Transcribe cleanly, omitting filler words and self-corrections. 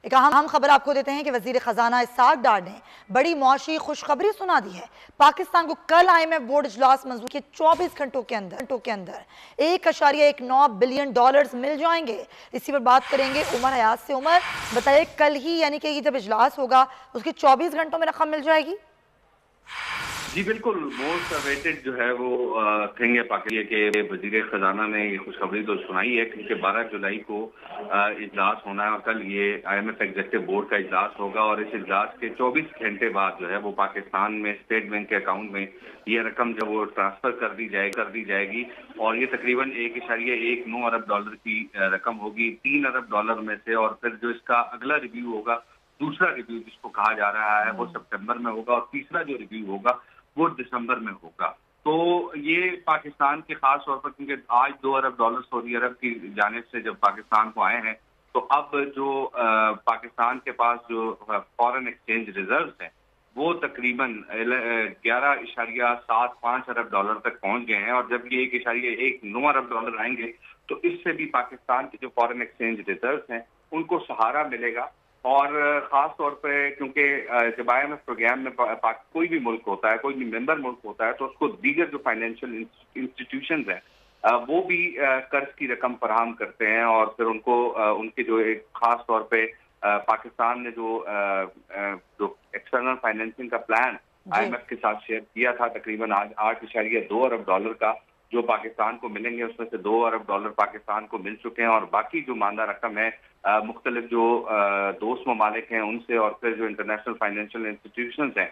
एक अहम खबर आपको देते हैं कि वजीर खजाना इसहाक डार ने बड़ी मुआशी खुशखबरी सुना दी है। पाकिस्तान को कल IMF बोर्ड इजलास मंजूर के 24 घंटों के अंदर 1.19 बिलियन डॉलर्स मिल जाएंगे। इसी पर बात करेंगे उमर हयात से। उमर, बताइए, कल ही यानी कि जब इजलास होगा उसके 24 घंटों में रकम मिल जाएगी? जी बिल्कुल, मोस्ट अवेटेड जो है वो थिंग है पाकिस्तान के वजीर खजाना ने ये खुशखबरी तो सुनाई है, क्योंकि 12 जुलाई को इजलास होना है और कल ये IMF एग्जीक्यूटिव बोर्ड का इजलास होगा और इस इजलास के 24 घंटे बाद जो है वो पाकिस्तान में स्टेट बैंक के अकाउंट में ये रकम जो वो ट्रांसफर कर दी जाएगी और ये तकरीबन 1.19 अरब डॉलर की रकम होगी, 3 अरब डॉलर में से। और फिर जो इसका अगला रिव्यू होगा, दूसरा रिव्यू जिसको कहा जा रहा है, वो सितंबर में होगा और तीसरा जो रिव्यू होगा वो दिसंबर में होगा। तो ये पाकिस्तान के खास तौर पर, क्योंकि आज 2 अरब डॉलर सऊदी अरब की जानिब से जब पाकिस्तान को आए हैं, तो अब जो पाकिस्तान के पास जो फॉरेन एक्सचेंज रिजर्व हैं वो तकरीबन 11.75 अरब डॉलर तक पहुंच गए हैं। और जब ये 1.19 अरब डॉलर आएंगे तो इससे भी पाकिस्तान के जो फॉरेन एक्सचेंज रिजर्व हैं उनको सहारा मिलेगा। और खास तौर पे क्योंकि जब IMF प्रोग्राम में कोई भी मुल्क होता है, कोई भी मेंबर मुल्क होता है, तो उसको दीगर जो फाइनेंशियल इंस्टीट्यूशंस हैं वो भी कर्ज की रकम फराहम करते हैं और फिर उनको उनके जो एक खास तौर पे पाकिस्तान ने जो एक्सटर्नल फाइनेंसिंग का प्लान IMF के साथ शेयर किया था, तकरीबन आज 8.2 अरब डॉलर का जो पाकिस्तान को मिलेंगे, उसमें से 2 अरब डॉलर पाकिस्तान को मिल चुके हैं और बाकी जो मांदा रकम है मुख्तलिफ जो दोस्त ममालिक हैं उनसे और फिर जो इंटरनेशनल फाइनेंशियल इंस्टीट्यूशंस हैं